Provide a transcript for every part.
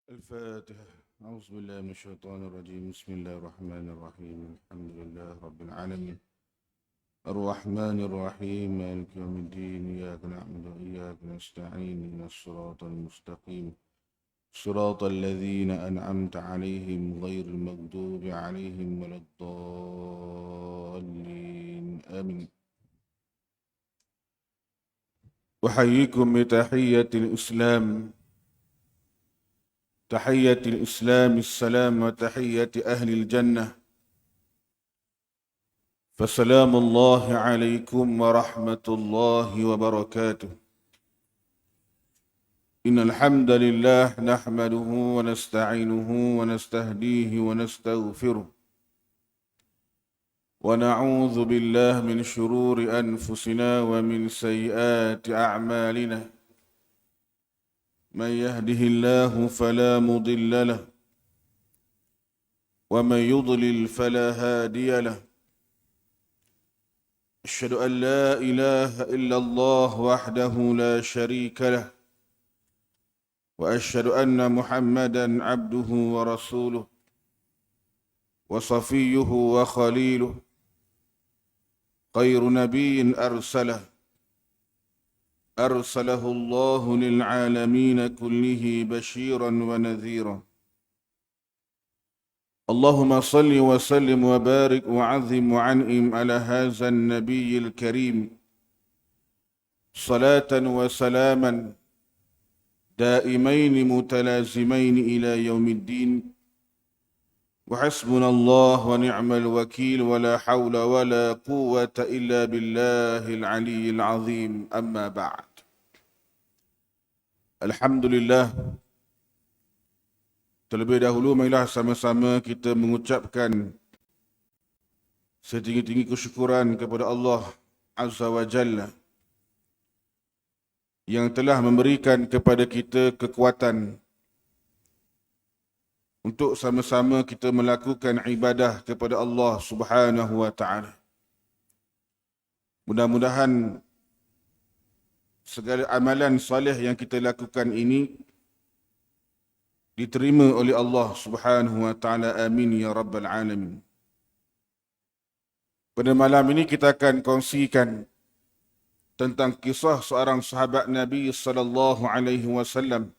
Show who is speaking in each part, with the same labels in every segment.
Speaker 1: الفاتحة. أعوذ بالله من الشيطان الرجيم. بسم الله الرحمن الرحيم. الحمد لله رب العالمين الرحمن الرحيم مالك يوم الدين. إياك نعبد وإياك نستعين. اهدنا الصراط المستقيم صراط الذين أنعمت عليهم غير المغضوب عليهم ولا الضالين. آمين. أحييكم بتحية الإسلام، تحية الإسلام السلام، وتحية أهل الجنة، فسلام الله عليكم ورحمة الله وبركاته. إن الحمد لله نحمده ونستعينه ونستهديه ونستغفره، ونعوذ بالله من شرور أنفسنا ومن سيئات أعمالنا. من يهده الله فلا مضل له، ومن يضلل فلا هادي له. أشهد أن لا إله إلا الله وحده لا شريك له، وأشهد أن محمدا عبده ورسوله وصفيه وخليله، خير نبي أرسله الله للعالمين كله بشيرا ونذيرا. اللهم صل وسلم وبارك وعظم وعنئم على هذا النبي الكريم صلاة وسلاما دائمين متلازمين إلى يوم الدين. وحسبنا الله ونعم الوكيل، ولا حول ولا قوة إلا بالله العلي العظيم. أما بعد. Alhamdulillah, terlebih dahulu marilah sama-sama kita mengucapkan setinggi-tinggi kesyukuran kepada Allah Azza wa Jalla yang telah memberikan kepada kita kekuatan untuk sama-sama kita melakukan ibadah kepada Allah Subhanahu wa Ta'ala. Mudah-mudahan segala amalan soleh yang kita lakukan ini diterima oleh Allah Subhanahu wa Ta'ala. Amin ya rabbal alamin. Pada malam ini kita akan kongsikan tentang kisah seorang sahabat Nabi sallallahu alaihi wasallam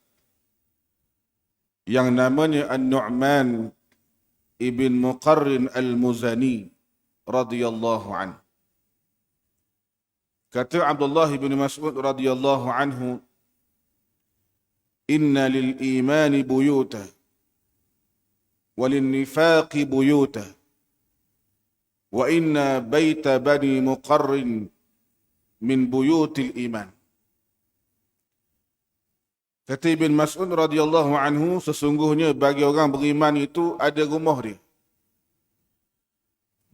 Speaker 1: yang namanya An-Nu'man ibn Muqarrin al-Muzani radhiyallahu anhu. Kata Abdullah bin Mas'ud radhiyallahu anhu, "Inna lil imani buyuta wa lin nifaqi buyuta wa inna baita bani Muqarrin min buyutil iman." Kata Ibn Mas'ud radhiyallahu anhu, sesungguhnya bagi orang beriman itu ada rumah dia.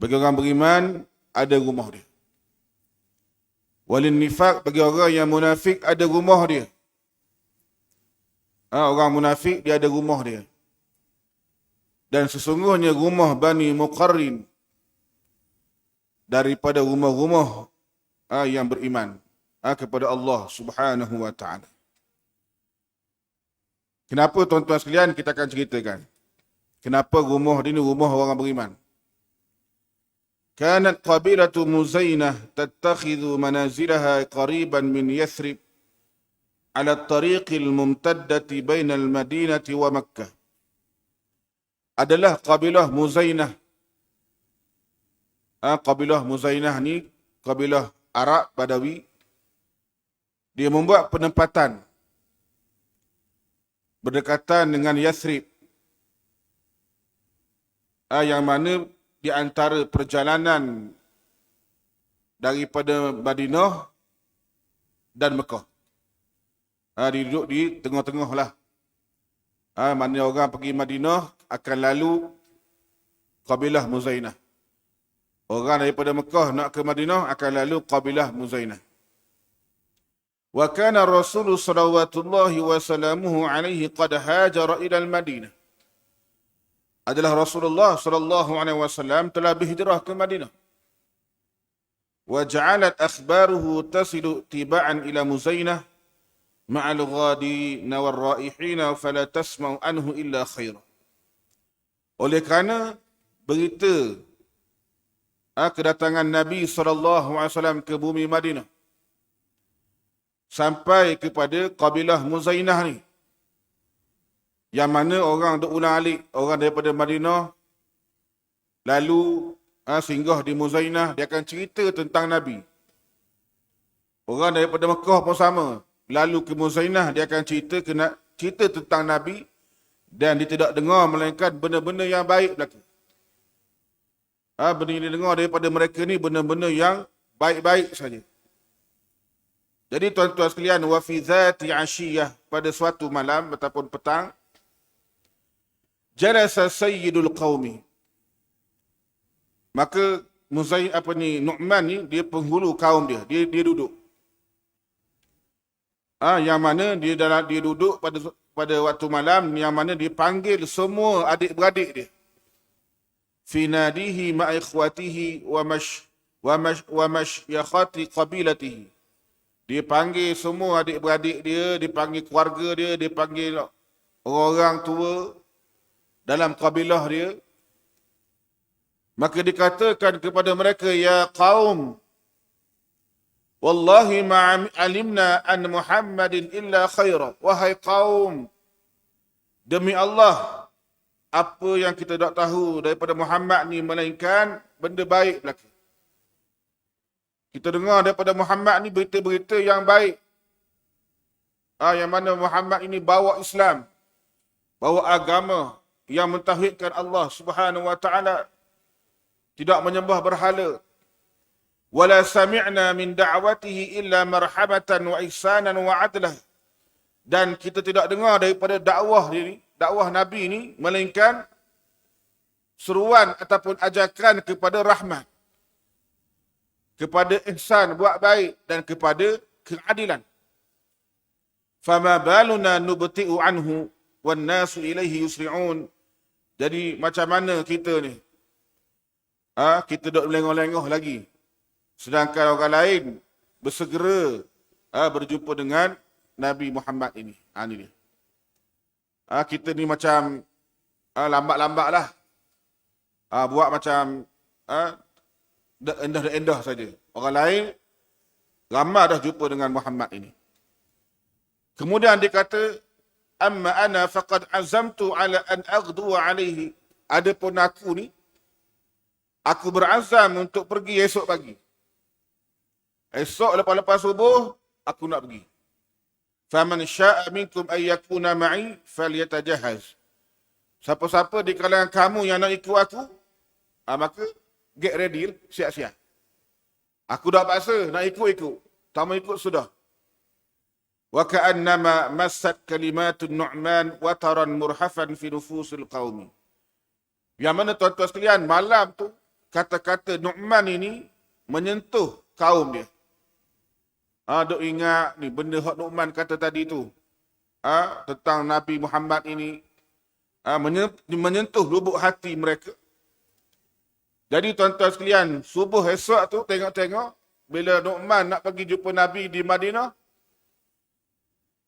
Speaker 1: Bagi orang beriman ada rumah dia. Walin nifaq, bagi orang yang munafik ada rumah dia. Orang munafik dia ada rumah dia. Dan sesungguhnya rumah Bani Muqarrin daripada rumah-rumah yang beriman kepada Allah Subhanahu wa Ta'ala. Kenapa tuan-tuan sekalian kita akan ceritakan kenapa rumah ini rumah orang beriman? كانت قبيلة مزينة تتخذ منازلها قريبا من يثرب على الطريق الممتدة بين المدينة ومكة. Adalah kabilah Muzainah. Kabilah Muzainah ni kabilah Arab Badawi. Dia membuat penempatan berdekatan dengan Yathrib, yang mana di antara perjalanan daripada Madinah dan Mekah. Dia duduk di tengah-tengah lah. Mana orang pergi Madinah akan lalu kabilah Muzainah. Orang daripada Mekah nak ke Madinah akan lalu kabilah Muzainah. Wa kana Rasulullah sallallahu wasallamuhu alaihi qad hajara ila al-Madinah. Adalah Rasulullah sallallahu alaihi wasallam telah berhijrah ke Madinah. Wa ja'alat akhbaruhu tasilu tiba'an ila Muzainah ma'al ghadina wal raihina fala tasma'u anhu illa khaira. Oleh kerana berita kedatangan Nabi SAW ke bumi Madinah sampai kepada kabilah Muzainah ni, yang mana orang duk ulang-alik, orang daripada Madinah lalu singgah di Muzainah, dia akan cerita tentang Nabi. Orang daripada Mekah pun sama, lalu ke Muzainah, dia akan cerita tentang Nabi, dan dia tidak dengar melainkan benda-benda yang baik berlaku. Benda yang dia dengar daripada mereka ni benda-benda yang baik-baik saja. Jadi tuan-tuan sekalian, wa fi dhati ashiyah, pada suatu malam ataupun petang, jalasa sayyidul qaumi. Maka Nu'man ni dia penghulu kaum dia. Dia duduk. Yang mana dia duduk pada waktu malam, yang mana dia panggil semua adik-beradik dia. Fi nadihi ma ikhwatihi wa mashyakhati qabilatihi. Dia panggil semua adik-beradik dia, dia panggil keluarga dia, dia panggil orang tua dalam kabilah dia. Maka dikatakan kepada mereka, ya qaum, wallahi ma alimna an Muhammadin illa khaira. Wahai kaum, demi Allah, apa yang kita tak tahu daripada Muhammad ni melainkan benda baik berlaku. Kita dengar daripada Muhammad ni berita-berita yang baik. Yang mana Muhammad ini bawa Islam, bawa agama yang mentauhidkan Allah Subhanahu wa taala, tidak menyembah berhala. Wala sami'na min da'watihi illa marhamatan wa ihsanan wa adlah. Dan kita tidak dengar daripada dakwah Nabi ini melainkan seruan ataupun ajakan kepada rahmat, kepada ihsan, buat baik, dan kepada keadilan. Fama baluna nubti'u anhu wan nasu ilaihi yusri'un. Jadi macam mana kita ni? Kita duduk melengah-lengah lagi, sedangkan orang lain bersegera berjumpa dengan Nabi Muhammad ini. Ini dia. Kita ni macam lambat-lambat lah. Buat macam endah-endah saja. Orang lain ramai dah jumpa dengan Muhammad ini. Kemudian dia kata, amma ana faqad azamtu ala an aghdu alaihi. Adapun aku ni, aku berazam untuk pergi esok pagi. Esok lepas-lepas subuh, aku nak pergi. Faman sya'a minkum ayyakuna ma'i falyatajahaz. Siapa-siapa di kalangan kamu yang nak ikut aku, maka get ready, siap-siap. Aku dah paksa nak ikut. Tak mau ikut sudah. Wa ka'annama massat kalimatun Nu'man wataran murhafan fi nufusil qaumi. Yang mana tuan-tuan sekalian, malam tu kata-kata Nu'man ini menyentuh kaum dia. Duk ingat ni benda hak Nu'man kata tadi tu. Tentang Nabi Muhammad ini. Menyentuh lubuk hati mereka. Jadi tuan-tuan sekalian, subuh esok tu tengok-tengok, bila Nu'man nak pergi jumpa Nabi di Madinah,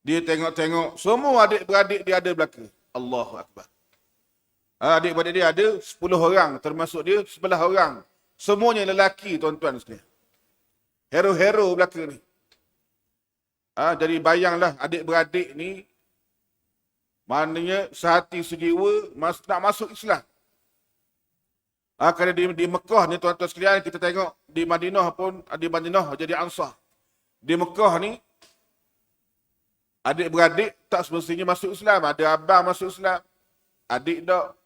Speaker 1: dia tengok-tengok semua adik-beradik dia ada belaka. Allahu Akbar. Adik-beradik dia ada 10 orang, termasuk dia 11 orang. Semuanya lelaki, tuan-tuan sekalian. Hero-hero belaka ni. Jadi bayanglah adik-beradik ni, maknanya sehati sejiwa nak masuk Islam. Kerana di Mekah ni tuan-tuan sekalian, kita tengok di Madinah pun, di Madinah jadi Ansar. Di Mekah ni, adik-beradik tak semestinya masuk Islam. Ada abang masuk Islam, adik tak,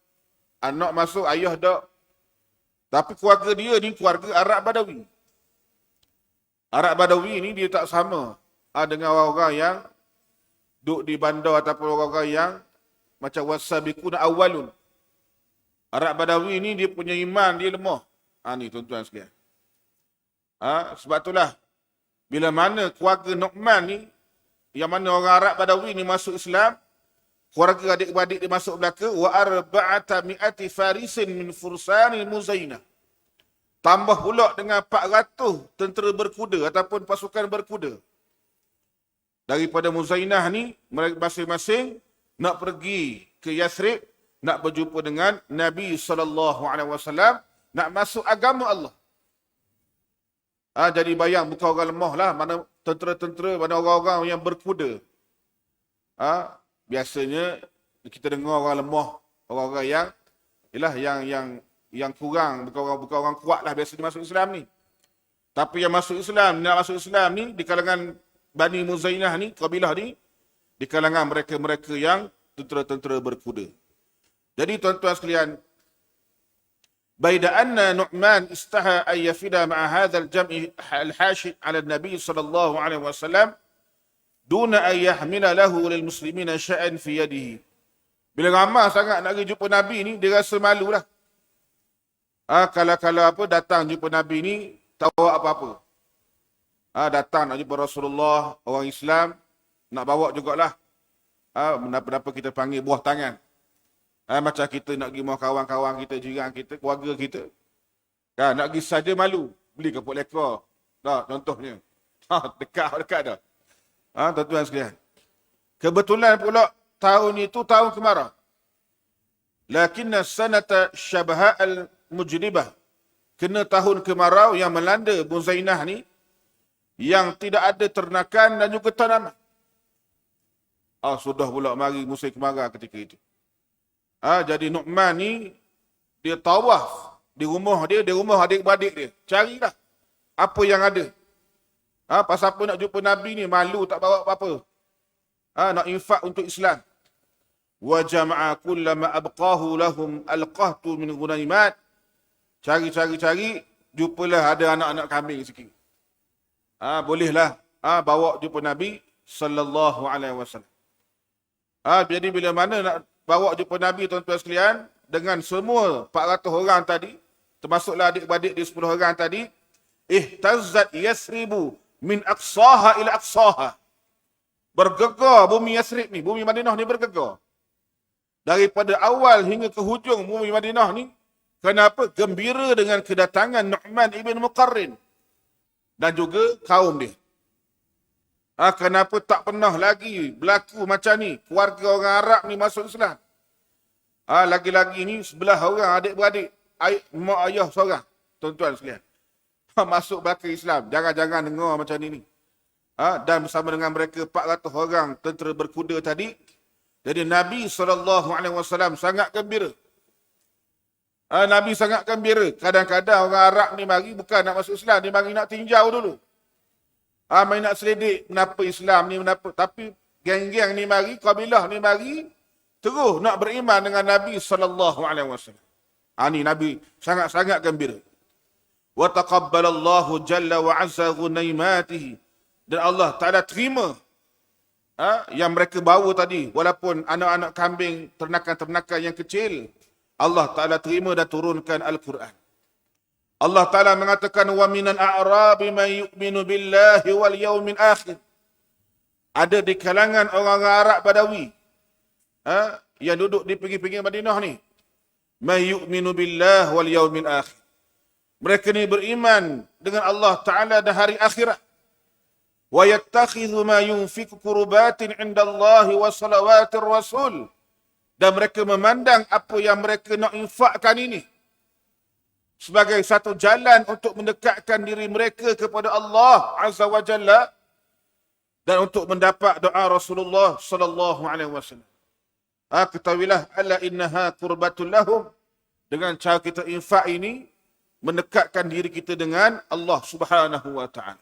Speaker 1: anak masuk, ayah tak. Tapi keluarga dia ni keluarga Arab Badawi. Arab Badawi ni dia tak sama dengan orang-orang yang duduk di bandar ataupun orang-orang yang macam wasabiquna awwalun. Arab Badawi ni dia punya iman dia lemah. Ni tuan-tuan sekalian. Sebab itulah bila mana keluarga Nu'man ni, yang mana orang Arab Badawi ni masuk Islam, keluarga adik-beradik dia masuk belaka, wa arba'ata mi'ati farisin min fursanil Muzainah. Tambah pula dengan 400 tentera berkuda ataupun pasukan berkuda Daripada Muzainah ni, mereka masing-masing nak pergi ke Yathrib, nak berjumpa dengan Nabi SAW, nak masuk agama Allah. Jadi bayang bukan orang lemah lah, mana tentera-tentera, mana orang-orang yang berkuda. Biasanya kita dengar orang lemah, orang-orang yang ialah yang kurang, bukan orang kuat lah biasanya masuk Islam ni. Tapi yang masuk Islam, nak masuk Islam ni di kalangan Bani Muzainah ni, kabilah ni, di kalangan mereka-mereka yang tentera-tentera berkuda. Jadi tuan-tuan sekalian, baida anna Nu'man istaha an yafida ma'a hadha al-jam'i al-hashid 'ala an-nabi sallallahu alaihi wasallam duna an yahmila lahu lil muslimina sya'an fi yadihi. Bila ramai sangat nak pergi jumpa Nabi ni, dia rasa malu lah. Kalau apa datang jumpa Nabi ni, tak bawa apa-apa. Datang nak jumpa Rasulullah, orang Islam, nak bawa jugalah. Kenapa kita panggil buah tangan. Macam kita nak pergi mau kawan-kawan kita, jiran kita, keluarga kita. Nak pergi saja malu. Beli kapuk lekor. Contohnya. Dekat dah. Tuan-tuan sekalian. Kebetulan pula tahun itu tahun kemarau. Lakinna sanata syabaha al-mujribah. Kena tahun kemarau yang melanda Muzainah ni, yang tidak ada ternakan dan juga tanaman. Sudah pula mari musim kemarau ketika itu. Jadi Nu'man ni, dia tawaf di rumah adik-beradik dia. Carilah apa yang ada. Pasal apa nak jumpa Nabi ni, malu tak bawa apa-apa. Nak infak untuk Islam. Wa jama'a kullama abqahu lahum alqahtu min ghunaimat. Cari, jumpalah ada anak-anak kambing sikit. Bolehlah bawa jumpa Nabi sallallahu alaihi wasallam. Jadi bila mana nak bawa jumpa Nabi, tuan-tuan sekalian, dengan semua 400 orang tadi, termasuklah adik-beradik dia 10 orang tadi, ihtazzat Yathribu min aqsaha ila aqsaha. Bergegar bumi Yathrib ni, bumi Madinah ni bergegar. Daripada awal hingga ke hujung bumi Madinah ni, kenapa? Gembira dengan kedatangan Nu'man ibn Muqarrin dan juga kaum dia. Kenapa tak pernah lagi berlaku macam ni? Keluarga orang Arab ni masuk Islam. Lagi-lagi ni sebelah orang adik-beradik, mak ayah seorang, tuan-tuan sekalian. Masuk belaka Islam. Jangan-jangan dengar macam ni. Dan bersama dengan mereka 400 orang tentera berkuda tadi. Jadi Nabi SAW sangat gembira. Nabi sangat gembira. Kadang-kadang orang Arab ni mari bukan nak masuk Islam, dia mari nak tinjau dulu. Mari nak selidik kenapa Islam ni, kenapa. Tapi geng-geng ni mari, kabilah ni mari, terus nak beriman dengan Nabi SAW. Ni Nabi sangat-sangat gembira. Wa taqabbalallahu jalla wa azza ghunaimatihi. Dan Allah Ta'ala terima yang mereka bawa tadi, walaupun anak-anak kambing, ternakan-ternakan yang kecil, Allah Ta'ala terima dan turunkan Al-Quran. Allah Ta'ala mengatakan, wa minan a'rabi man yu'minu billahi wal yawmin akhir. Ada di kalangan orang-orang Arab Badawi yang duduk di pinggir-pinggir Madinah ni, man yu'minu billahi wal yawmin akhir. Mereka ni beriman dengan Allah Ta'ala dan hari akhirat. Wa yattakhidhu ma yunfiqu qurbatin 'inda Allah wa salawatir rasul. Dan mereka memandang apa yang mereka nak infakkan ini sebagai satu jalan untuk mendekatkan diri mereka kepada Allah Azza wa Jalla dan untuk mendapat doa Rasulullah sallallahu alaihi wasallam. Ketahuilah alla innaha qurbatul lahum. Dengan cara kita infak ini mendekatkan diri kita dengan Allah Subhanahu wa taala.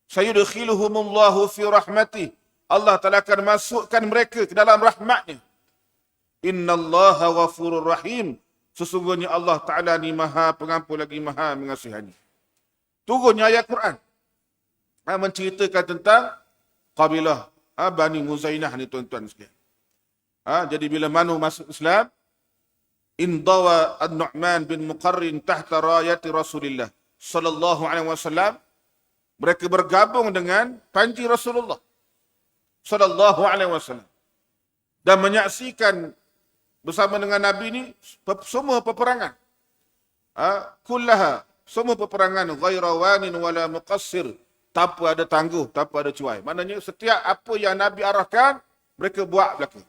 Speaker 1: Sayudkhiluhumullahu fi rahmatih. Allah Ta'ala akan masukkan mereka ke dalam rahmatnya. Innallaha ghafurur rahim. Sesungguhnya Allah Ta'ala ni maha pengampun lagi maha mengasihani. Turunnya ayat Quran menceritakan tentang kabilah Bani Muzainah ni, tuan-tuan sekalian. Jadi bila Manu masuk Islam, indawa an-Nu'man bin Muqarrin tahta rayati Rasulillah sallallahu alaihi wasallam. Mereka bergabung dengan panji Rasulullah sallallahu alaihi wasallam dan menyaksikan bersama dengan Nabi ni semua peperangan. Kullaha, semua peperangan, ghaira wanin wala muqassir, tanpa ada tangguh, tanpa ada cuai. Maknanya setiap apa yang Nabi arahkan, mereka buat belaka.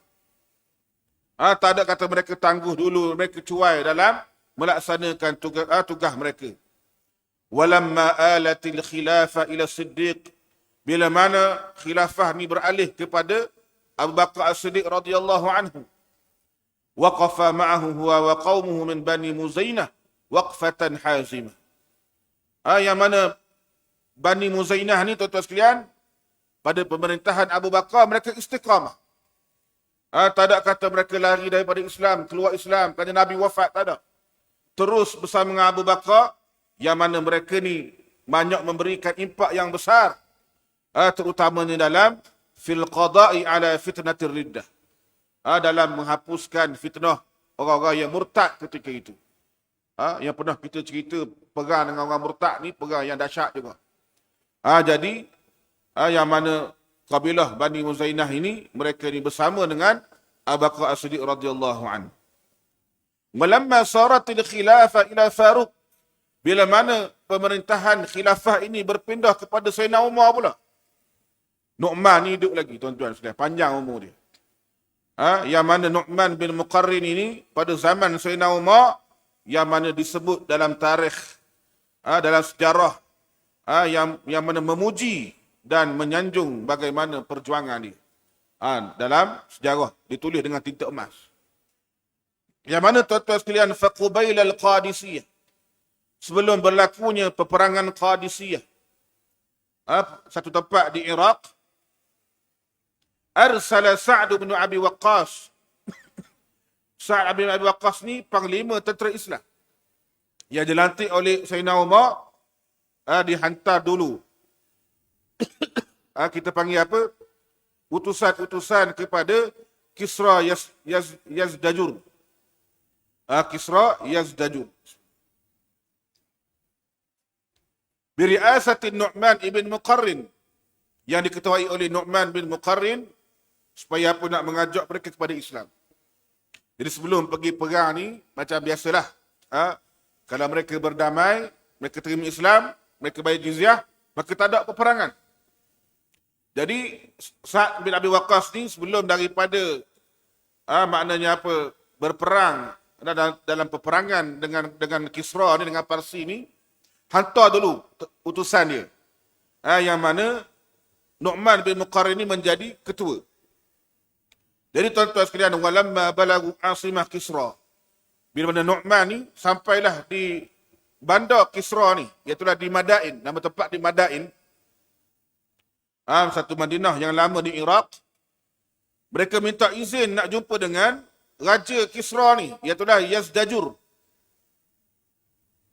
Speaker 1: Tak ada kata mereka tangguh dulu, mereka cuai dalam melaksanakan tugas mereka. Walamma alatil khilafah ila Siddiq, bila mana khilafah ni beralih kepada Abu Bakar As-Siddiq radhiyallahu anhu, waqafa ma'ahu huwa wa qaumuhu min Bani Muzainah waqfatan hazimah. Yang mana Bani Muzainah ni, tuan-tuan sekalian, pada pemerintahan Abu Bakar mereka istiqamah. Tak ada kata mereka lari daripada Islam, keluar Islam kerana Nabi wafat, tak ada. Terus bersama dengan Abu Bakar, yang mana mereka ni banyak memberikan impak yang besar, terutamanya dalam fil qada'i ala fitnatir riddah, dalam menghapuskan fitnah orang-orang yang murtad ketika itu. Yang pernah kita cerita perang dengan orang murtad ni, perang yang dahsyat juga. Jadi yang mana kabilah Bani Muzainah ini, mereka ni bersama dengan Abu Bakar As-Siddiq radhiyallahu anhu. Walamma saratil khilafah ila Faruq, bila mana pemerintahan khilafah ini berpindah kepada Sayyidina Umar pula. Nu'man ni hidup lagi, tuan-tuan sekalian, panjang umur dia. Yang mana Nu'man bin Muqarrin ini pada zaman Sayyidina Umar, yang mana disebut dalam tarikh, dalam sejarah, yang mana memuji dan menyanjung bagaimana perjuangan dia. Dalam sejarah ditulis dengan tinta emas. Yang mana, tuan-tuan sekalian, faqbail al-Qadisiyah, sebelum berlakunya peperangan Qadisiyah, satu tempat di Iraq, arsala Sa'd bin Abi Waqqas. Sa'd bin Abi Waqqas ni panglima tentera Islam, yang dilantik oleh Sayyidina Umar, dihantar dulu. Kita panggil apa? Utusan-utusan kepada Kisra Yazdajur. Kisra Yazdajur. Biri'asati Nu'man ibn Muqarrin, yang diketuai oleh Nu'man bin Muqarrin, supaya apa, nak mengajak mereka kepada Islam. Jadi sebelum pergi perang ni, macam biasalah, kalau mereka berdamai, mereka terima Islam, mereka bayar jizyah, maka tak ada peperangan. Jadi Sa'd bin Abi Waqqas ni sebelum daripada maknanya apa, berperang dalam peperangan dengan Kisra ni, dengan Parsi ni, hantar dulu utusan dia, yang mana Nu'man bin Muqarrin ni menjadi ketua. Jadi tuan-tuan sekalian, walamma balagu asimah Kisra, bila mana Nu'man ni sampailah di bandar Kisra ni, iaitulah di Madain, nama tempat di Madain, satu Madinah yang lama di Iraq. Mereka minta izin nak jumpa dengan Raja Kisra ni, iaitulah Yazdajur.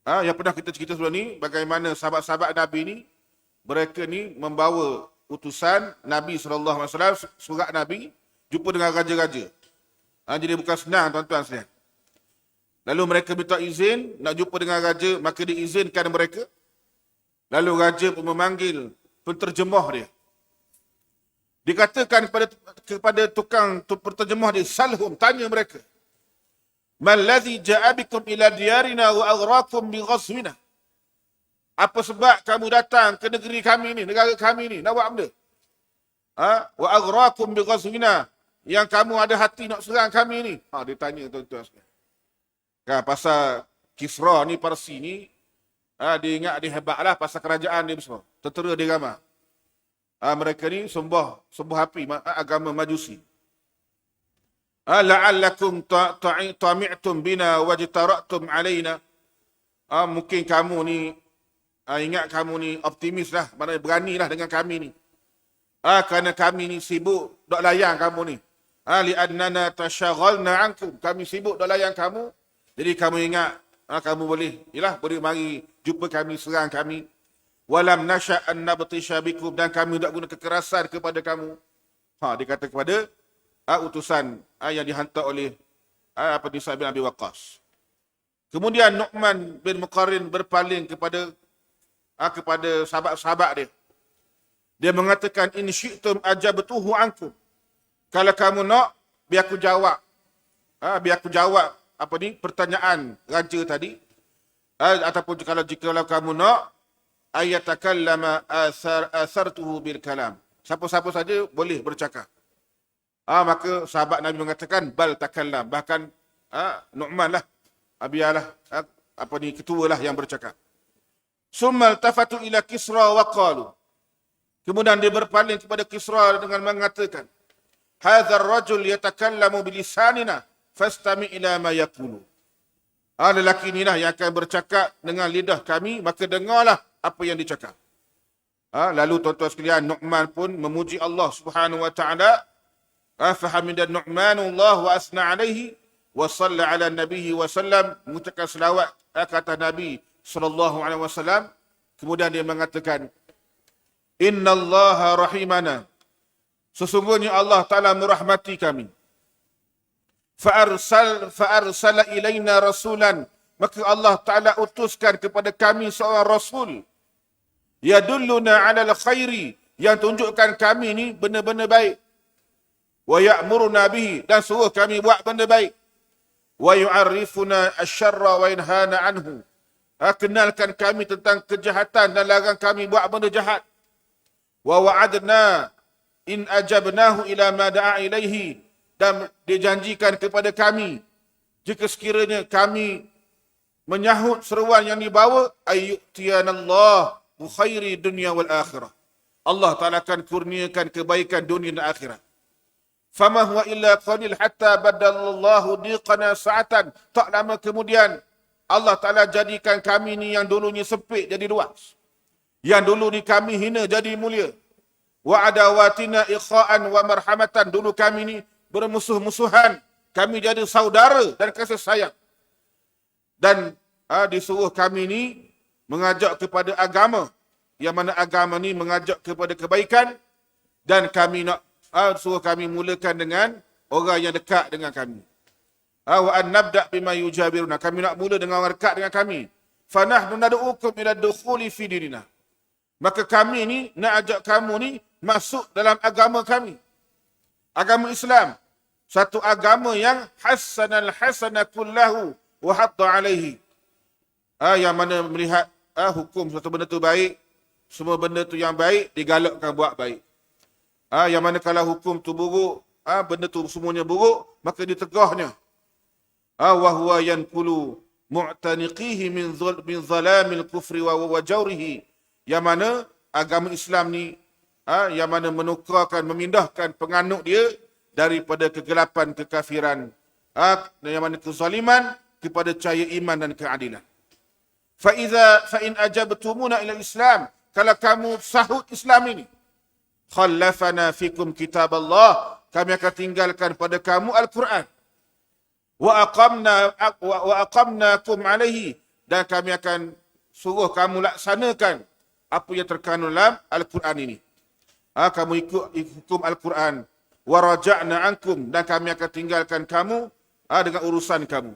Speaker 1: Yang pernah kita cerita sebelum ni, bagaimana sahabat-sahabat Nabi ni, mereka ni membawa utusan Nabi SAW, surat Nabi, jumpa dengan raja-raja. Jadi bukan senang, tuan-tuan sekalian. Lalu mereka minta izin nak jumpa dengan raja, maka diizinkan mereka. Lalu raja pun memanggil penterjemah dia. Dikatakan kepada tukang penterjemah dia, salhum, tanya mereka, mallazi ja'a bikum ila diyarina wa aghrakum bi ghazwina. Apa sebab kamu datang ke negeri kami ni, negara kami ni, nak buat benda? Wa aghrakum bi ghazwina, yang kamu ada hati nak serang kami ni. Dia tanya, tuan-tuan sekalian. Pasal Kisra ni, Parsi ni, dia ingat dia hebatlah pasal kerajaan dia besar. Tentera dia ramai. Mereka ni sembah api, agama Majusi. La'allakum tami'tum bina wajtara'tum alaina. Mungkin kamu ni, ingat kamu ni optimis lah, maknanya beranilah dengan kami ni. Kerana kami ni sibuk dok layan kamu ni. Li'annana tashaghalna ankum. Kami sibuk dok layan kamu. Jadi kamu ingat, kamu boleh mari jumpa kami, serang kami. Walam nasha'an nabtisha bikum, dan kami tak guna kekerasan kepada kamu. Dia kata kepada utusan yang dihantar oleh Sa'd bin Abi Waqqas. Kemudian Nu'man bin Muqarrin berpaling kepada sahabat-sahabat dia. Dia mengatakan, in syi'tum ajabtuhu ankum. Kalau kamu nak, biar aku jawab. Biar aku jawab pertanyaan raja tadi. Ataupun kalau kamu nak, ayatakallama asartuhu bil kalam. Siapa-siapa saja boleh bercakap. Maka sahabat Nabi mengatakan bal takallam. Bahkan Nu'man lah, biarlah ketua lah yang bercakap. Summa altafatu ila Kisra wa qalu. Kemudian dia berpaling kepada Kisra dengan mengatakan, hadzal rajul yatakallamu bilisanina fastami ila ma yaqulu. Lelaki inilah yang akan bercakap dengan lidah kami, maka dengarlah apa yang dicakap. Lalu tuan-tuan sekalian, Nu'man pun memuji Allah Subhanahu wa taala. Fahamidan Nu'manullah wa asna alaihi wa salla ala nabihi wa sallam, mengucapkan selawat kata Nabi sallallahu alaihi wasallam. Kemudian dia mengatakan, innallaha rahimana, sesungguhnya Allah Taala merahmati kami. Fa'arsala ilaina rasulan, maka Allah Taala utuskan kepada kami seorang rasul. Yadulluna 'alal khairi, yang tunjukkan kami ni benda-benda baik. Wa ya'muruna bihi, dan suruh kami buat benda baik. Wa yu'arrifuna asyarra wa yanhana anhu, kenalkan kami tentang kejahatan dan larang kami buat benda jahat. Wa wa'adna in ajabnahu ila ma da'a ilaihi, dan dijanjikan kepada kami jika sekiranya kami menyahut seruan yang dibawa, ayyutiyanallah bi khairi dunya wal akhirah, Allah Taala akan kurniakan kebaikan dunia dan akhirat. Fama huwa illa qalil hatta badalallahu diqana sa'atan, tak lama kemudian Allah Taala jadikan kami ni yang dulunya sempit jadi luas, yang dulu ni kami hina jadi mulia. Wa adawatina ikha'an wa marhamatan, dulu kami ni bermusuh-musuhan, kami jadi saudara dan kasih sayang. Dan disuruh kami ni mengajak kepada agama, yang mana agama ni mengajak kepada kebaikan, dan kami nak suruh kami mulakan dengan orang yang dekat dengan kami. Wa an nabda bima yujabiruna, kami nak mula dengan orang dekat dengan kami. Fa nahnu nad'ukum ila dukhuli fi dinina, maka kami ni nak ajak kamu ni masuk dalam agama kami, agama Islam, satu agama yang hasanal hasana kullahu wa hatta alaihi, yang mana melihat hukum satu benda tu baik, semua benda tu yang baik digalakkan buat baik. Yang mana kalau hukum tu buruk, benda tu semuanya buruk, maka ditegahnya. Wa huwa yanqulu mu'taniqihi min zalamil kufri wa jawrihi, yang mana agama Islam ni yang mana menukarkan, memindahkan penganut dia daripada kegelapan kekafiran, yang mana kezaliman kepada cahaya iman dan keadilan. Fa in ajabtumuna ila Islam, kalau kamu sahut Islam ini, khallafana fikum kitab Allah, kami akan tinggalkan pada kamu Al-Quran. Wa aqamnakum alaihi, dan kami akan suruh kamu laksanakan apa yang terkandung dalam Al-Quran ini. Kamu ikut hukum Al-Quran. Wa raja'na ankum, dan kami akan tinggalkan kamu dengan urusan kamu.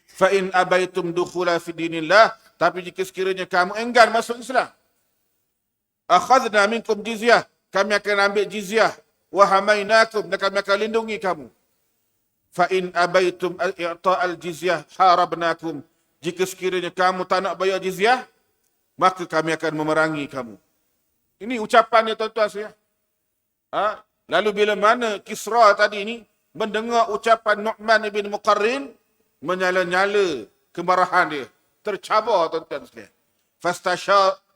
Speaker 1: Fa in abaitum dukhula fi dinillah, tapi jika sekiranya kamu enggan masuk Islam, akhadna minkum jizyah, kami akan ambil jizyah. Wa hamainakum, dan kami akan lindungi kamu. Fa in abaitum i'ta'al jizyah harabnakum, jika sekiranya kamu tak nak bayar jizyah, maka kami akan memerangi kamu. Ini ucapannya tuan-tuan sekalian. Lalu bila mana Kisra tadi ni mendengar ucapan Nu'man ibn Muqarrin, menyala-nyala kemarahan dia, tercabar tuan-tuan sekalian.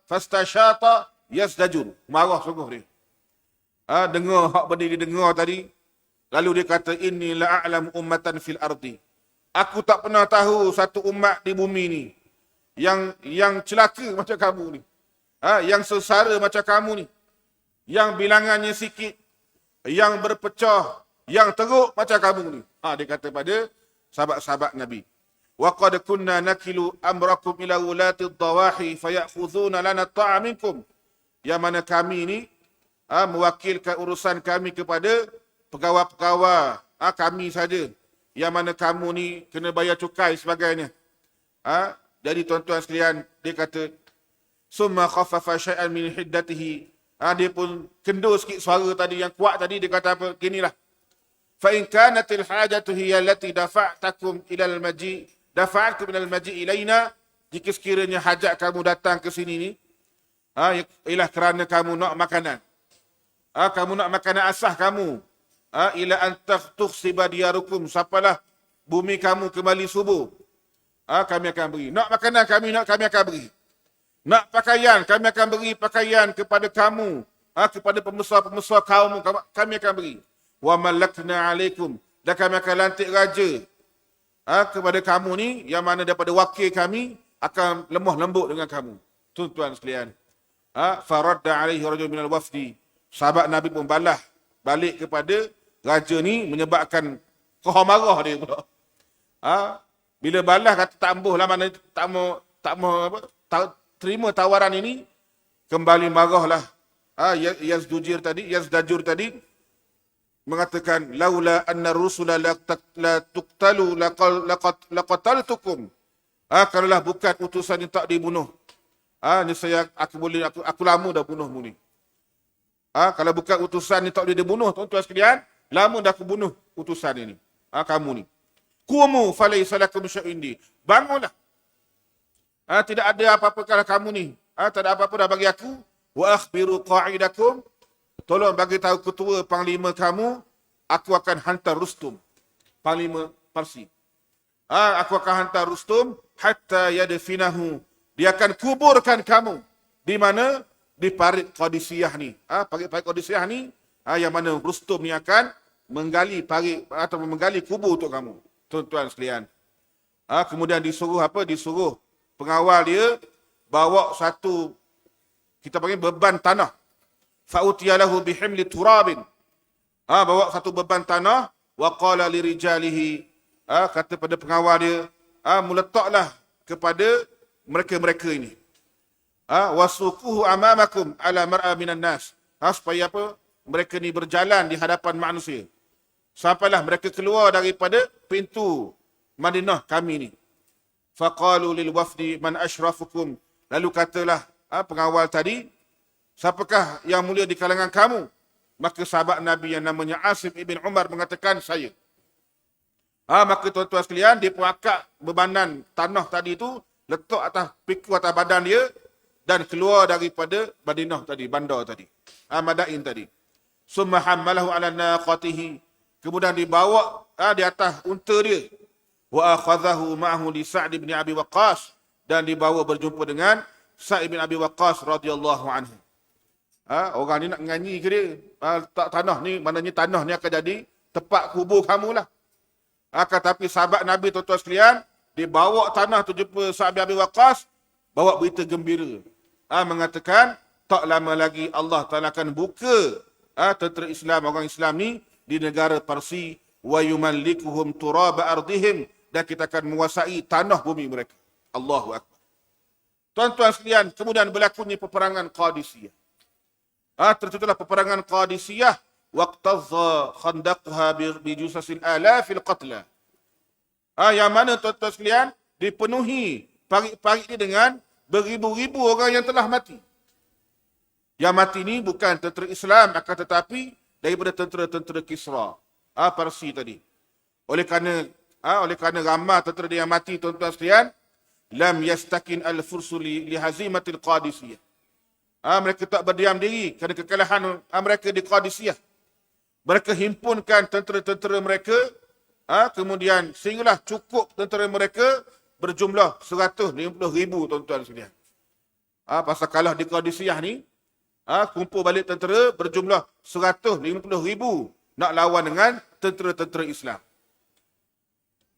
Speaker 1: Fastashata yasdajun, marah sungguh dia. Dengar hak benda dia dengar tadi, lalu dia kata, inni la'alam ummatan fil ardi, aku tak pernah tahu satu umat di bumi ni yang celaka macam kamu ni, yang sengsara macam kamu ni, yang bilangannya sikit, yang berpecah, yang teruk macam kamu ni. Dia kata pada sahabat-sahabat Nabi, wa qad kunna nakilu amrakum ila ulati ad-dawahi fayakhudhuna lana ta'a minkum, yang mana kami ni mewakilkan urusan kami kepada pegawai-pegawai kami saja, yang mana kamu ni kena bayar cukai sebagainya. Jadi tuan-tuan sekalian, dia kata, summa khaffafa syai'an min hiddatihi, dia pun kendur sikit suara tadi yang kuat tadi. Dia kata apa? Ginilah, fa in kanatil hajatu hiya allati dafa'takum ilal maji ilaina, jika sekiranya hajat kamu datang ke sini ni, Ialah kerana kamu nak makanan. Kamu nak makanan asah kamu. Ila antak tukhsiba diyarukum. Sapalah bumi kamu kembali subur. Kami akan beri. Nak makanan kami akan beri. Nak pakaian, kami akan beri pakaian kepada kamu. Kepada pembesar-pembesar kaum kami akan beri. Wa malakna alaikum. Dan kami akan lantik raja kepada kamu ni, yang mana daripada wakil kami akan lemah lembut dengan kamu. Tuan-tuan sekalian. Faradda alaihi rajul minal wafdi. Sahabat Nabi pun balas balik kepada raja ni, menyebabkan kohar marah dia pula. Bila balas kata tak ambuh lah, mana tak mau terima tawaran ini, kembali marahlah. Yazdajur tadi mengatakan, laula anna rusula la tuqtalu laqataltukum. Kalaulah bukan utusan yang tak dibunuh, niscaya aku lama dah bunuhmu ni. Kalau bukan utusan yang tak boleh dibunuh, tuan-tuan sekalian, lama dah aku bunuh utusan ini. Kamu ni. Qumu falaysa lakum syai'un indi. Bangunlah. Tidak ada apa-apa kalau kamu ni. Tak ada apa-apa dah bagi aku. Wa akhbiru qa'idakum. Tolong bagi tahu ketua panglima kamu, aku akan hantar Rustum, panglima Parsi. Aku akan hantar Rustum hatta yadfinahu. Dia akan kuburkan kamu. Di mana? Di parit Qadisiyah ni. Parit Qadisiyah ni, yang mana Rustum ni akan menggali parit atau menggali kubur untuk kamu. Tuan-tuan sekalian. Kemudian disuruh apa? Disuruh pengawal dia bawa satu, kita panggil beban tanah. Fa'utiyalahu bihimli turabin. Bawa satu beban tanah. Wa qala lirijalihi. Kata pada pengawal dia, meletaklah kepada mereka-mereka ini. Wasukuhu amamakum ala mar'a minan nas. Supaya apa? Mereka ni berjalan di hadapan manusia. Sampailah mereka keluar daripada pintu Madinah kami ni. Faqalu lil wafdi man ashrafukum. Lalu katalah pengawal tadi, siapakah yang mulia di kalangan kamu? Maka sahabat Nabi yang namanya Asim ibn Umar mengatakan, saya. Maka tuan-tuan sekalian, dia pun angkat bebanan tanah tadi tu, letak atas pikul atas badan dia, dan keluar daripada Madinah tadi, bandar tadi. Madain tadi. Summa hammalahu ala naqatihi. Kemudian dibawa di atas unta dia. Wa akhadhahu ma'ahu li Sa'd bin Abi Waqqas. Dan dibawa berjumpa dengan Sa'd bin Abi Waqqas radhiyallahu anhu. Orang ni nak nganyi ke dia? Tanah ni, maknanya tanah ni akan jadi tempat kubur kamu lah. Tetapi sahabat Nabi, tuan-tuan sekalian, dibawa tanah tu jumpa Sa'd bin Abi Waqqas, bawa berita gembira. Mengatakan, tak lama lagi Allah Ta'ala akan buka tentera Islam, orang Islam ni, di negara Parsi, wa yumallikuhum turaba ardihim, dan kita akan menguasai tanah bumi mereka. Allahu Akbar. Tuan-tuan sekalian, kemudian berlakunya peperangan Qadisiyah. Tercitulah peperangan Qadisiyah, waqtadha khandaqha bi jusasil alafil qatla. Yang mana tuan-tuan sekalian, dipenuhi parit-parit ini dengan beribu-ribu orang yang telah mati. Yang mati ni bukan tentera Islam, akan tetapi daripada tentera-tentera Kisra, Parsi tadi. Oleh kerana ramai tentera dia yang mati, tuan-tuan sekalian, lam yastakin al-fursu li hazimatil Qadisiyah. Mereka tak berdiam diri kerana kekalahan mereka di Qadisiyah. Mereka himpunkan tentera-tentera mereka, kemudian sehinggalah cukup tentera mereka berjumlah 150,000, tuan-tuan sekalian. Pasal kalah di Qadisiyah ni, kumpul balik tentera berjumlah 150,000 nak lawan dengan tentera-tentera Islam.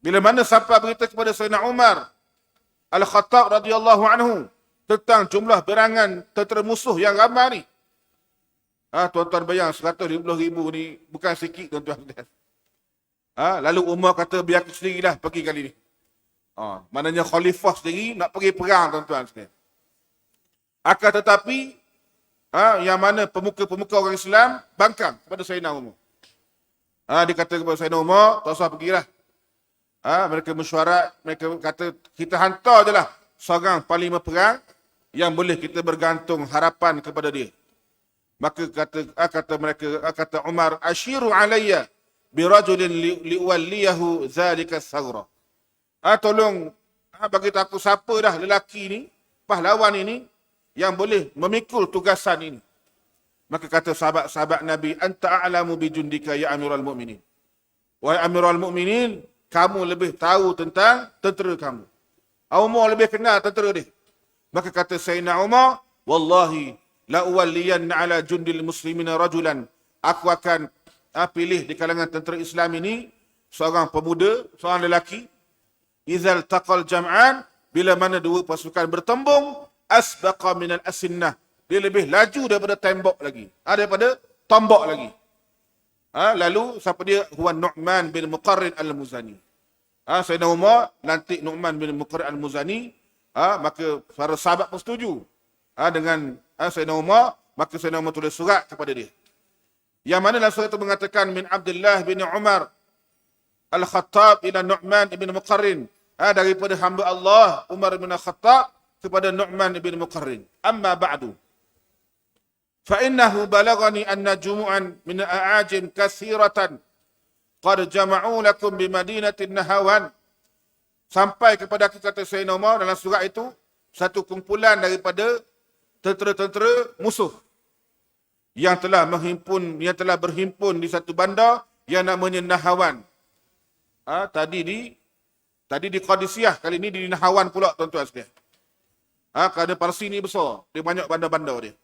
Speaker 1: Bila mana sampai berita kepada Sayyidina Umar Al-Khattab radhiyallahu anhu tentang jumlah berangan tentera musuh yang ramai ni. Tuan-tuan bayang 150,000 ni bukan sikit, tuan-tuan. Lalu Umar kata, biar aku sendirilah pergi kali ni. Maknanya khalifah sendiri nak pergi perang, tuan-tuan sekalian. Akan tetapi yang mana pemuka-pemuka orang Islam bangkang kepada Sayyidina Umar. Dia kata kepada Sayyidina Umar, tak usah pergilah. Mereka mesyuarat, mereka kata, kita hantar je lah seorang panglima perang yang boleh kita bergantung harapan kepada dia. Maka kata Umar, ashiru alayya birajulin liwalliyahu zalika saghra. Tolong bagi tahu siapa dah lelaki ni, pahlawan ini, yang boleh memikul tugasan ini. Maka kata sahabat-sahabat Nabi, anta a'lamu bi jundika ya Amirul Mukminin. Wahai Amirul Mukminin, kamu lebih tahu tentang tentera kamu. Umar lebih kenal tentera dia. Maka kata Sayyidina Umar, wallahi la uwalliyanna ala jundil muslimina rajulan. Aku akan pilih di kalangan tentera Islam ini seorang pemuda, seorang lelaki. Izal taqal jam'an, bila mana dua pasukan bertembung, asbaqa minal asinnah. Dia lebih laju daripada tembok lagi. Daripada tombok lagi. Lalu siapa dia? Huwa Nu'man bin Muqarrin al-Muzani. Sayyidina Umar lantik Nu'man bin Muqarrin al-Muzani. Maka para sahabat pun setuju dengan Sayyidina Umar. Maka Sayyidina Umar tulis surat kepada dia. Yang mana dalam surat itu mengatakan min Abdullah bin Umar al-Khattab ila Nu'man bin Muqarrin. Daripada hamba Allah Umar bin Khattab kepada Nu'man bin Muqarrin. Amma ba'du. فإنه بلغني أن جموعا من الأعاجم كثيرة قد جمعوا لكم بمدينة النهاوان. Sampai kepada aku, kata Sayyidina Umar dalam surat itu, satu kumpulan daripada tentera-tentera musuh yang telah berhimpun di satu bandar yang namanya Nahawan. Tadi di Qadisiyah, kali ini di Nahawan pula, tuan-tuan sekalian. Kerana Parsi ni besar, dia banyak bandar-bandar dia.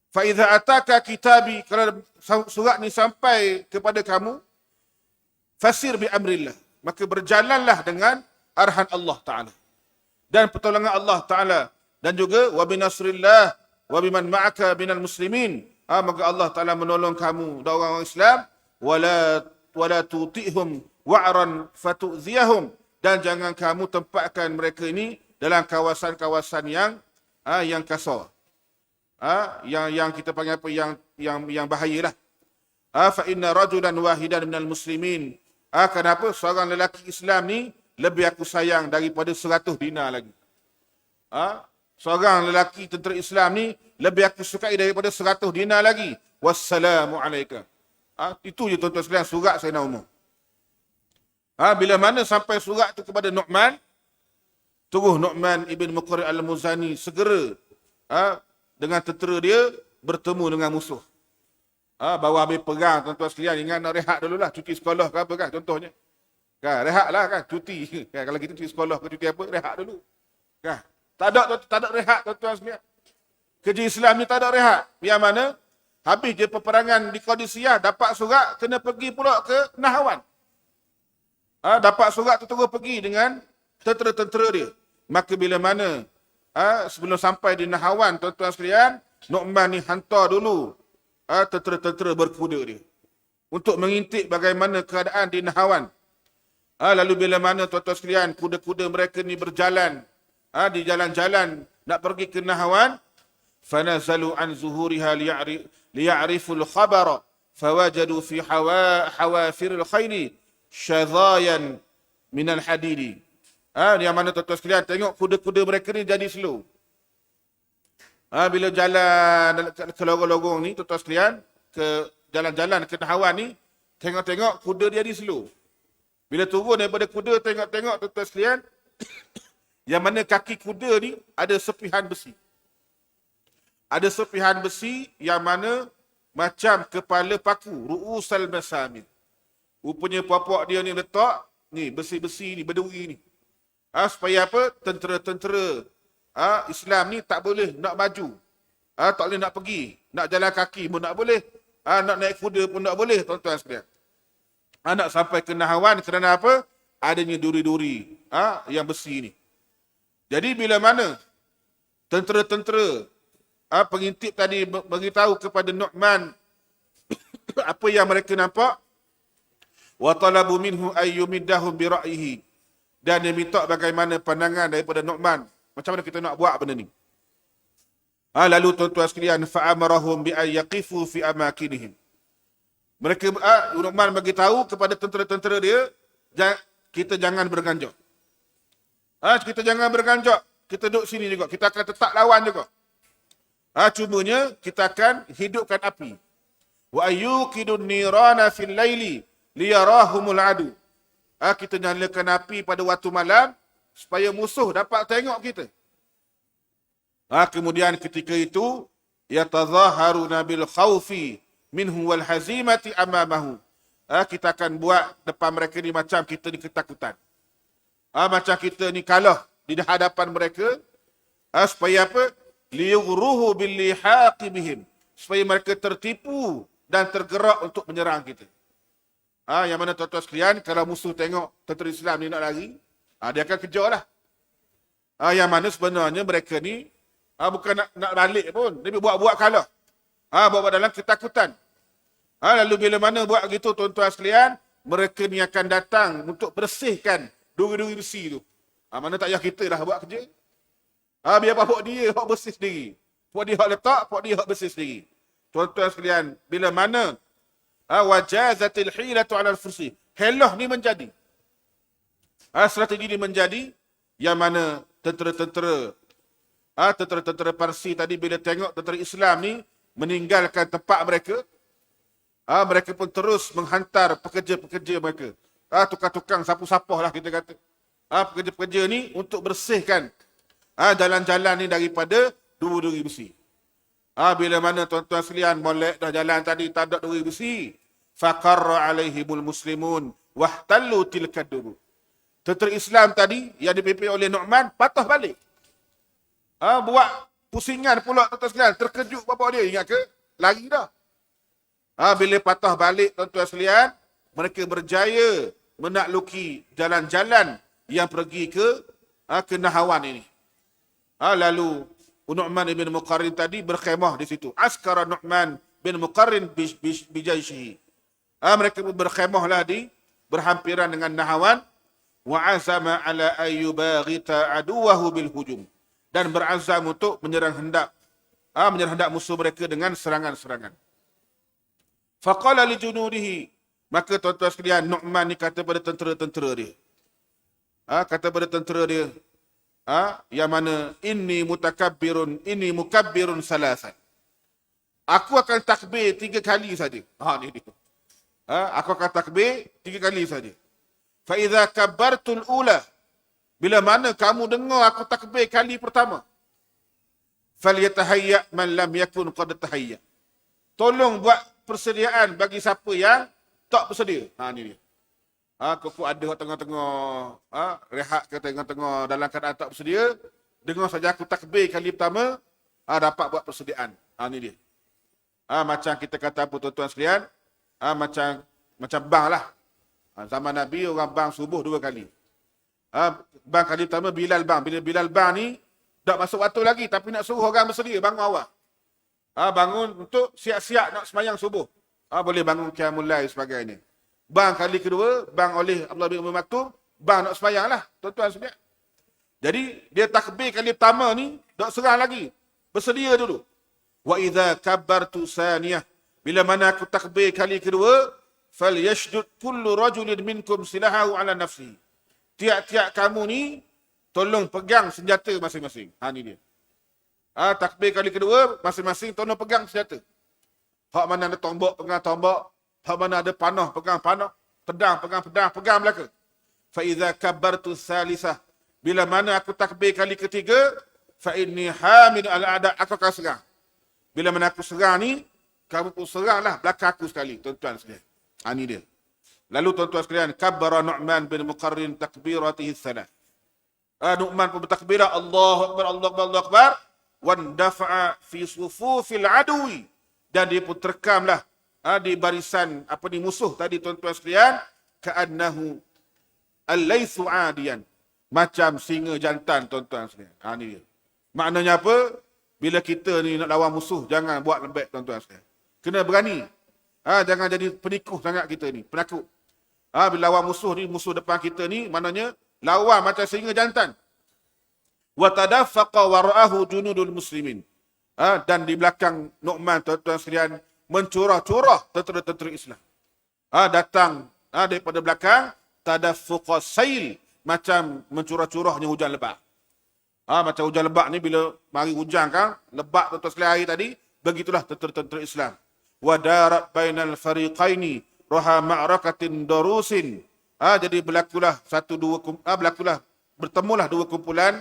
Speaker 1: Faiza ataka kitabi, kalau surat ni sampai kepada kamu, fasir bi amrillah, maka berjalanlah dengan arahan Allah Ta'ala dan pertolongan Allah Ta'ala, dan juga wa binasrillah wa biman ma'aka minal muslimin. Maka Allah Ta'ala menolong kamu dan orang-orang Islam. Wala tuti'hum wa'ran fatu'ziyahum, dan jangan kamu tempatkan mereka ini dalam kawasan-kawasan yang kasar. Yang kita panggil apa, yang bahayalah. Fa inna rajulan wahidan minal muslimin. Kenapa? Seorang lelaki Islam ni lebih aku sayang daripada 100 dinar lagi. Seorang lelaki tentera Islam ni lebih aku sukai daripada 100 dinar lagi. Wassalamu alaika. Itu je tuan-tuan sekalian surat Sayyidina Umar. Bila mana sampai surat itu kepada Nu'man, terus Nu'man ibn Muqarrin al-Muzani segera dengan tentera dia bertemu dengan musuh. Baru habis perang, tuan-tuan sekalian, ingat nak rehat dululah, cuti sekolah ke apa kan, contohnya. Rehatlah kan, cuti. Kalau kita cuti sekolah ke cuti apa, rehat dulu. Tak ada rehat, tuan-tuan sekalian. Kerja Islam ni tak ada rehat. Yang mana habis je peperangan di Qadisiyah, dapat surat, kena pergi pula ke Nahawan. Dapat surat tu terus pergi dengan tentera-tentera dia. Maka bila mana sebelum sampai di Nahawan, tuan-tuan sekalian, Nu'man ni hantar dulu tentera-tentera berkuda dia untuk mengintip bagaimana keadaan di Nahawan. Lalu bila mana, tuan-tuan sekalian, kuda-kuda mereka ni berjalan di jalan-jalan nak pergi ke Nahawan, fanazalu an zuhuriha liya'riful khabara fawajadu fi hawafiril khayli syadhayan minal hadidi. Yang mana, tuan-tuan sekalian, tengok kuda-kuda mereka ni jadi slow. Bila jalan ke lorong-lorong ni, tuan-tuan sekalian, ke jalan-jalan ke Nahawan ni, tengok-tengok kuda dia jadi slow. Bila turun daripada kuda, tengok-tengok, tuan-tuan sekalian, yang mana kaki kuda ni ada sepihan besi. Ada sepihan besi yang mana macam kepala paku, ru'usal masamid. Rupanya popok dia ni letak, ni besi-besi ni, berduri ni. Supaya apa? Tentera-tentera Islam ni tak boleh nak maju. Tak boleh nak pergi. Nak jalan kaki pun tak boleh. Nak naik kuda pun tak boleh, tuan-tuan sekalian. Nak sampai ke Nahawan kerana apa? Adanya duri-duri yang besi ni. Jadi bila mana tentera-tentera pengintip tadi beritahu kepada Nu'man apa yang mereka nampak, wa talabu minhu ayyumiddahum bi ra'yihi, dan dia minta bagaimana pandangan daripada Nu'man, macam mana kita nak buat benda ni. Lalu tuan-tuan sekalian, fa'amarahum bi ayyaqifu fi amakinihim. Mereka Nu'man bagi tahu kepada tentera-tentera dia, kita jangan berganjak. Kita jangan berganjak. Kita duduk sini juga. Kita akan tetap lawan juga. Cumanya kita akan hidupkan api. Wa ayyukidun nirana fil laili liyarahumul adu. Kita nyalakan api pada waktu malam supaya musuh dapat tengok kita. Kemudian ketika itu yatazaharuna bil khaufi minhu wal hazimati amamahu. Kita akan buat depan mereka ni macam kita ni ketakutan. Macam kita ni kalah di hadapan mereka. Supaya apa? Liyughruhu bil lihaqi bihim. Supaya mereka tertipu dan tergerak untuk menyerang kita. Yang mana tuan-tuan sekalian, kalau musuh tengok tentera Islam ni nak lari, dia akan kejar lah. Yang mana sebenarnya mereka ni bukan nak balik pun, tapi buat-buat kalah. Buat-buat dalam ketakutan. Lalu bila mana buat gitu tuan-tuan sekalian, mereka ni akan datang untuk bersihkan duri-duri besi tu. Mana tak payah kita dah buat kerja. Biar bapak dia hak bersih sendiri. Pak dia hak letak, pak dia hak bersih sendiri. Tuan-tuan sekalian, bila mana wajazatil hilatu ala al-fursi. Helah ni menjadi. Strategi ni menjadi yang mana tentera-tentera Parsi tadi bila tengok tentera Islam ni meninggalkan tempat mereka, mereka pun terus menghantar pekerja-pekerja mereka. Tukang-tukang sapu-sapuh lah kita kata. Pekerja-pekerja ni untuk bersihkan jalan-jalan ni daripada duri-duri besi. Bila mana tuan-tuan sekalian molek dah jalan tadi tak ada duri besi, faqarra alaihimul muslimun wahtallu tilka duru. Tentera Islam tadi yang dipimpin oleh Nu'man patah balik. Buat pusingan pula tuan-tuan sekalian, terkejut bapak dia, ingat ke? Lari dah. Bila patah balik tuan-tuan sekalian, mereka berjaya menakluki jalan-jalan yang pergi ke Nahawan ini. Lalu Nu'man bin Muqarrin tadi berkhemah di situ. Askara Nu'man bin Muqarrin bijaishihi. Mereka berkhemahlah di berhampiran dengan Nahawan. Wa azama ala ayyubaghita aduwahu bil hujum. Dan berazam untuk menyerang hendak musuh mereka dengan serangan-serangan. Faqala li junudihi. Maka tuan-tuan sekalian, Nu'man ni kata pada tentera-tentera dia. Kata pada tentera dia, yang mana inni mukabbirun salasan. Aku akan takbir 3 kali saja. Ni dia. Aku akan takbir 3 kali saja. Fa idza kabbartul ula, bila mana kamu dengar aku takbir kali pertama, falyatahayya man lam yakun qad tahayya. Tolong buat persediaan bagi siapa yang tak bersedia. Ni dia. Kau ada kat tengah-tengah, rehat ke tengah-tengah dalam keadaan tak bersedia, dengar saja aku takbir kali pertama, dapat buat persediaan. Ni dia. Macam kita kata apa tuan-tuan sekalian, macam bang lah. Zaman Nabi orang bang subuh 2 kali. Bang kali pertama Bilal bang. Bila Bilal bang ni, tak masuk waktu lagi, tapi nak suruh orang bersedia, bangun awal. Bangun untuk siap-siap nak semayang subuh. Boleh bangun qiyamul lail sebagainya. Bang kali kedua, bang oleh Abdullah bin Umar Maktum, bang nak semayang lah, tuan-tuan sekalian. Jadi, dia takbir kali pertama ni, tak serang lagi. Bersedia dulu. Wa idza kabbartu saniyah. Bila mana aku takbir kali kedua, falyashdud kullu rajulin minkum silahahu ala nafsi. Tiap-tiap kamu ni, tolong pegang senjata masing-masing. Ni dia. Takbir kali kedua, masing-masing tolong pegang senjata. Hak mana ada tombak, pegang tombak. Hak mana ada panah, pegang panah. Pedang, pegang pedang, pegang belaka. Fa idza kabbartu salisah. Bila mana aku takbir kali ketiga, fa inni hamid al-a'da, aku akan serang. Bila mana aku serang ni, kamu pun seranglah belakang aku sekali, tuan-tuan sekalian. Ini dia. Lalu tuan-tuan sekalian, kabbara Nu'man bin Muqarrin takbiratihi thalath. Nu'man pun bertakbirah, Allahu Akbar, Allahu Akbar, Allahu Akbar. Wan dafa'a fi sufufil adui. Dan dia pun terkamlah di barisan musuh tadi tuan-tuan sekalian, ka'annahu al-laythu 'adiyan. Macam singa jantan tuan-tuan sekalian. Ini dia. Maknanya apa? Bila kita ni nak lawan musuh, jangan buat lembek tuan-tuan sekalian. Kena berani. Jangan jadi penikuh sangat kita ni, penakut. Bila lawan musuh ni, musuh depan kita ni, maknanya lawan macam singa jantan. Wa tadaffaqa wara'ahu junudul muslimin. Dan di belakang Nu'man tuan-tuan sekalian, mencurah-curah tentera-tentera Islam. Datang daripada belakang, tadaffuqa sail, macam mencurah-curahnya hujan lebat. Macam hujan lebat ni bila mari hujan kan, lebat tuan-tuan sekalian hari tadi, begitulah tentera-tentera Islam. Wadarat bainal fariqaini roha ma'rakatin darusin. Jadi bertemulah 2 kumpulan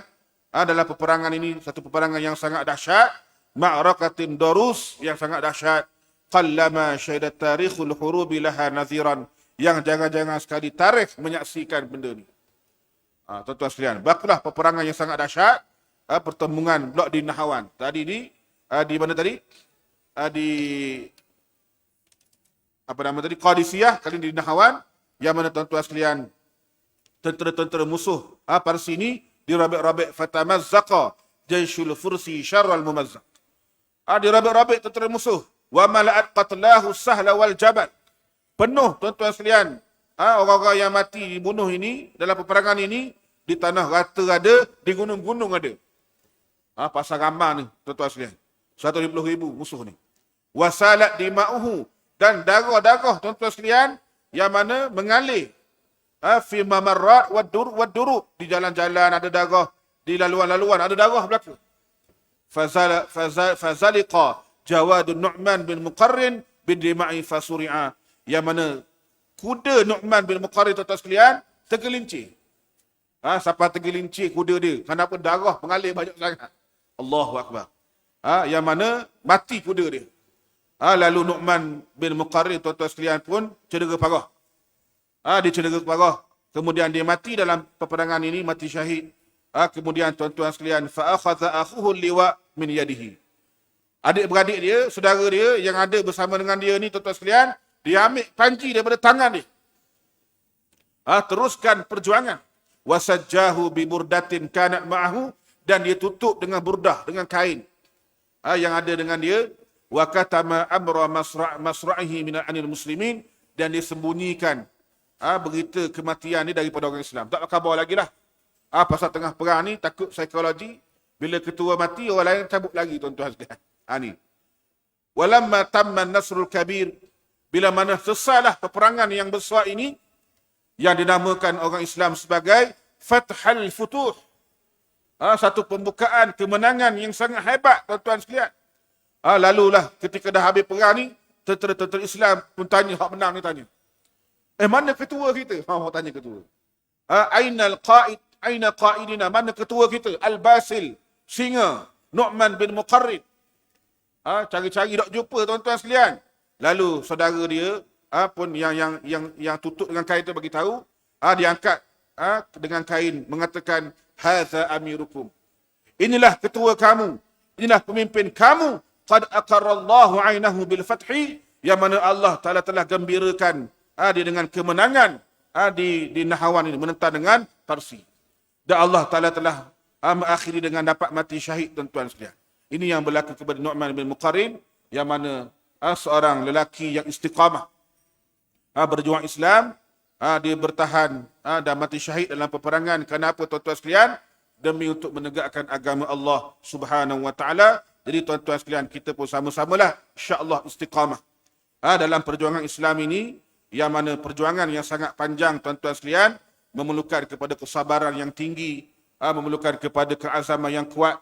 Speaker 1: dalam peperangan ini, satu peperangan yang sangat dahsyat, ma'rakatin darus, yang sangat dahsyat, qallama syahidat tarikhul hurubi laha naziran, yang jangan-jangan sekali tarikh menyaksikan benda ni. Tuan-tuan sekalian, bakulah peperangan yang sangat dahsyat, pertemuan blok di Nahawan. Tadi di mana tadi? Di apa nama tadi? Qadisiyah, kali ini di Nahawan, yang mana tuan-tuan sekalian, tentera-tentera musuh Parsi ini dirabik-rabik, fatamazzaqa jayshul fursi syarral mumazzaq. Dirabik-rabik tentera musuh, wa mala'at qatlahu sahla wal jabal. Penuh tuan-tuan sekalian, orang-orang yang mati dibunuh ini dalam peperangan ini, di tanah rata ada, di gunung-gunung ada. Pasal ramah ni tuan-tuan sekalian, 150,000 musuh ni. Wasalat dima'uhu, dan darah-darah tuan-tuan sekalian yang mana mengalir fi mamarrat wad durub, di jalan-jalan ada darah, di laluan-laluan ada darah berlaku. Fazaliqa jawadun Nu'man bin Muqarrin bin dima'i fasuri'a, yang mana kuda Nu'man bin Muqarrin tuan-tuan sekalian tergelincir. Sampai tergelincir kuda dia, kenapa darah mengalir banyak sangat. Allahu Akbar. Yang mana mati kuda dia. Lalu Nu'man bin Muqarrin tuan-tuan sekalian pun cedera parah. Dia cedera parah. Kemudian dia mati dalam peperangan ini, mati syahid. Kemudian tuan-tuan sekalian, fa'akhadha akhuhu liwa min yadihi. Adik-beradik dia, saudara dia yang ada bersama dengan dia ni tuan-tuan sekalian, dia ambil panci daripada tangan dia. Teruskan perjuangan. Wasajjahu bi burdatin kanat ma'ahu, dan dia tutup dengan burdah, dengan kain yang ada dengan dia. Wa katama amra masra'ihi min anil muslimin, dan dia sembunyikan berita kematian ni daripada orang Islam. Tak khabar lagi lah. Pasal tengah perang ni takut psikologi, bila ketua mati orang lain cabut lagi tuan-tuan sekalian. Ni. Walamma tamma nasrul kabir, bila mana selesailah peperangan yang besar ini, yang dinamakan orang Islam sebagai Fathul Futuh. Satu pembukaan kemenangan yang sangat hebat tuan-tuan sekalian. Lalulah ketika dah habis perang ni, tentera-tentera Islam pun tanya, hak menang ni tanya, mana ketua kita? Orang tanya ketua. Ainal qaid, aina qaidina, mana ketua kita? Al-Basil, singa, Nu'man bin Muqarrin. Cari-cari tak jumpa tuan-tuan sekalian. Lalu saudara dia pun yang tutup dengan kain tu bagi tahu, dia angkat dengan kain mengatakan, hadza amirukum. Inilah ketua kamu, inilah pemimpin kamu. Qad aqarrallahu 'ainahu bil fathi, yang mana Allah Taala telah gembirakan dia dengan kemenangan di Nahawan ini, menentang dengan Parsi. Dan Allah Taala telah mengakhiri dengan dapat mati syahid tuan-tuan sekalian. Ini yang berlaku kepada Nu'man bin Muqarrin, yang mana seorang lelaki yang istiqamah berjuang Islam, dia bertahan dan mati syahid dalam peperangan. Kenapa tuan-tuan sekalian? Demi untuk menegakkan agama Allah Subhanahu wa taala. Jadi tuan-tuan sekalian, kita pun sama-samalah insya-Allah istiqamah dalam perjuangan Islam ini, yang mana perjuangan yang sangat panjang tuan-tuan sekalian, memerlukan kepada kesabaran yang tinggi, memerlukan kepada keazaman yang kuat,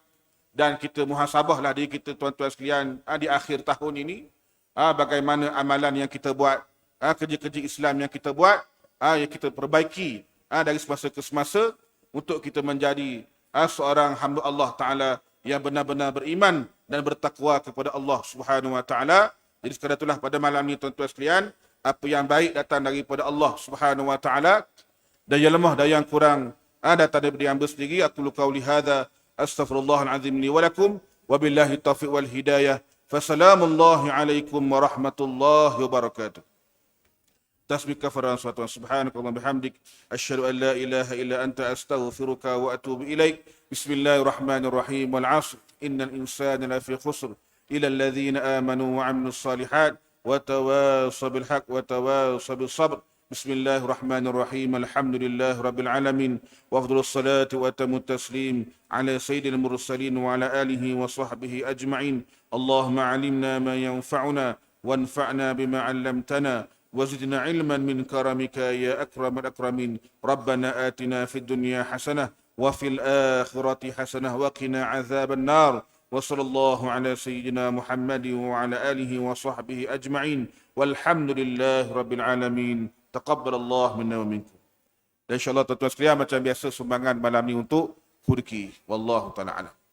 Speaker 1: dan kita muhasabahlah diri kita tuan-tuan sekalian di akhir tahun ini, bagaimana amalan yang kita buat, kerja-kerja Islam yang kita buat, yang kita perbaiki dari semasa ke semasa, untuk kita menjadi seorang hamba Allah Ta'ala yang benar-benar beriman dan bertakwa kepada Allah Subhanahu wa taala. Jadi sekadar itulah pada malam ini tuan-tuan sekalian, apa yang baik datang daripada Allah Subhanahu wa taala, dan yang lemah dan yang kurang datang daripada hamba sendiri. Aku qauli hadza astaghfirullahal azim li wa lakum, wabillahi taufiq wal hidayah. Fassalamullahi alaikum warahmatullahi wabarakatuh. Tasbih kafaran salawat subhanakallahumma bihamdik asyhadu an la ilaha illa anta astaghfiruka wa atubu ilaik. Bismillahirrahmanirrahim. Wal 'ashr innal insana lafi khusr illa alladhina amanu wa 'amilus salihat wa tawassaw bil haqq wa tawassaw bis sabr. Bismillahirrahmanirrahim. Alhamdulillahi rabbil alamin wa afdhalus salati wa atamut taslim ala sayyidil mursalin wa ala alihi wa sahbihi ajma'in. Allahumma 'allimna ma yanfa'una wanfa'na bima 'allamtana وزدنا علما من كرمك يا أكرم الأكرمين. ربنا آتنا في الدنيا حسنة وفي الآخرة حسنة وقنا عذاب النار. وصلى الله على سيدنا محمد وعلى آله وصحبه أجمعين والحمد لله رب العالمين. تقبل الله منا ومنكم. Dan insyaAllah tuan-tuan sekalian, macam biasa sumbangan malam ni untuk Khurki. Wallahu ta'ala alam.